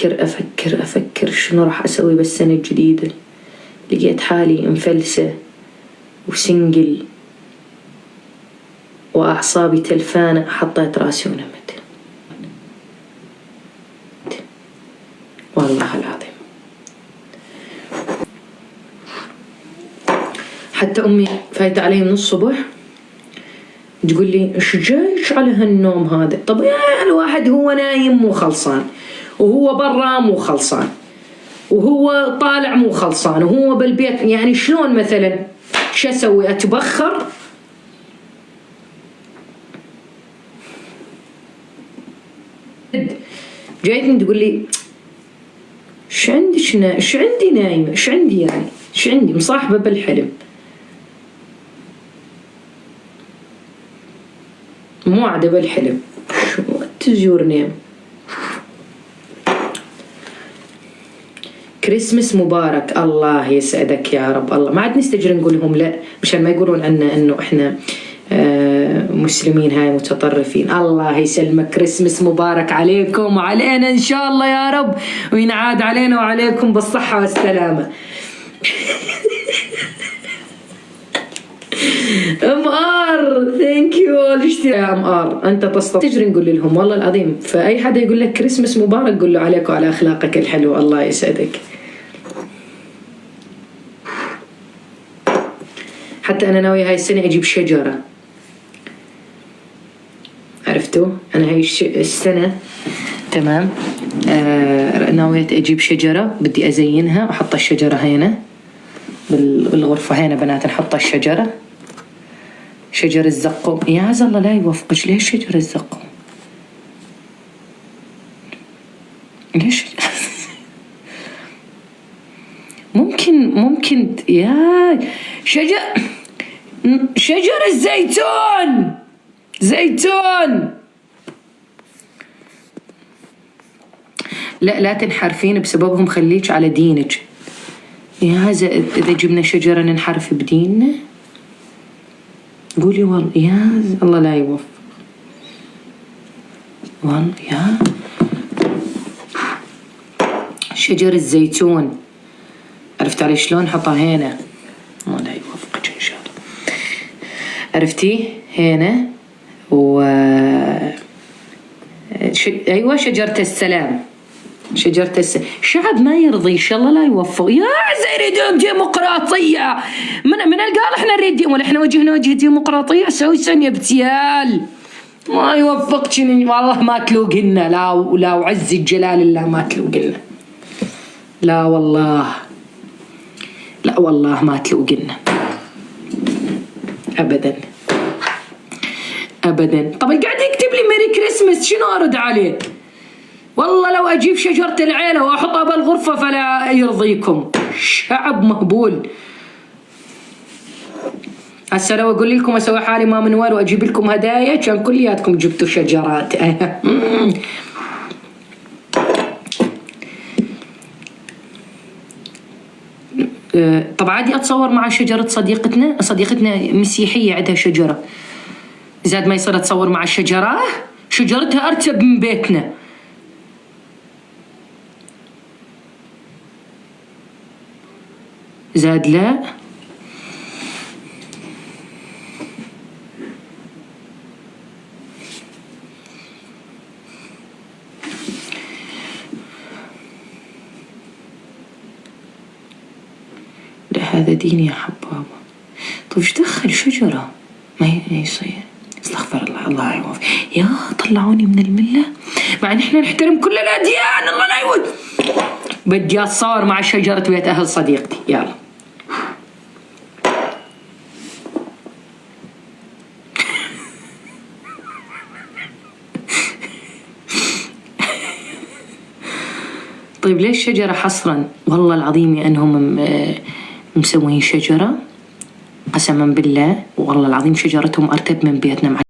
أفكر شنو راح أسوي بالسنة الجديدة. لقيت حالي مفلسة وسنجل وأعصابي تلفانة. حطيت راسي ونمت والله العظيم. حتى أمي فايتة علي من الصبح تقول لي إيش جايش على هالنوم هذا؟ طب يا الواحد هو نايم مو خلصان، وهو برا مو خلصان، وهو طالع مو خلصان، وهو بالبيت، يعني شلون مثلا شو أسوي؟ أتبخر؟ جايتني تقول لي إيش عندك؟ إيش عندي نايمة؟ إيش عندي يعني؟ إيش عندي مصاحبة بالحلم؟ مو عادة بالحلم. What is your name؟ كريسمس مبارك. الله يسعدك يا رب. الله ما عاد نستجر نقول لهم لا مشان ما يقولون عنا انه احنا مسلمين هاي متطرفين. الله يسلمك. كريسمس مبارك عليكم وعلينا ان شاء الله يا رب، وينعاد علينا وعليكم بالصحة والسلامة. أمار ثانك يو. ليش يا أمار أنت تجري نقول لهم والله العظيم. فأي حدا يقول لك كريسمس مبارك قول له عليك وعلى أخلاقك الحلوة. الله يسعدك. حتى أنا ناوية هاي السنة أجيب شجرة. عرفتوا أنا هاي السنة تمام ناوية أجيب شجرة بدي أزينها وأحط الشجرة هنا بالغرفة هنا بنات. نحط الشجرة شجر الزقوم. يا عز الله لا يوفقش. ليش شجر الزقوم؟ ليش؟ ممكن يا شجر الزيتون. زيتون. لا تنحرفين بسببهم. خليك على دينك. يا هذا إذا جبنا شجرة ننحرف بديننا. قولي والله يا الله لا يوفق. والله يا شجر الزيتون. عرفت علي شلون؟ حطها هنا. الله لا يوفقك إن شاء الله. عرفتي هنا أيوة شجرة السلام. شجرة الشعب ما يرضي. إن شاء الله لا يوفق. يا زي يريدون ديمقراطية. من قال إحنا نريد ولا إحنا وجه ديمقراطية؟ سوي سن يا بتيال. ما يوفقتني والله. ما تلوقنا لا وعز الجلال الله ما تلوقنا. لا والله ما تلوقنا أبدا. طب قاعد يكتب لي ميري كريسمس شنو أرد عليه؟ والله لو أجيب شجرة العيلة وأحطها بالغرفة فلا يرضيكم. شعب مهبول. هسه لو أقول لكم أسوي حالي ما منوال وأجيب لكم هدايا كان كلياتكم جبتوا شجرات. طب عادي أتصور مع شجرة صديقتنا مسيحية عندها شجرة. زاد ما يصير أتصور مع شجرتها أرتب من بيتنا. زاد لا هذا دين يا حبابة. طيب ايش دخل شجرة؟ ما يصير. استغفر الله يعوف. يا طلعوني من الملة مع ان احنا نحترم كل الاديان. الله لا يود. بدي اتصور مع شجرة بيت اهل صديقتي. يلا طيب ليش شجرة حصرا؟ والله العظيم انهم مسوين شجرة قسما بالله والله العظيم شجرتهم أرتب من بيتنا.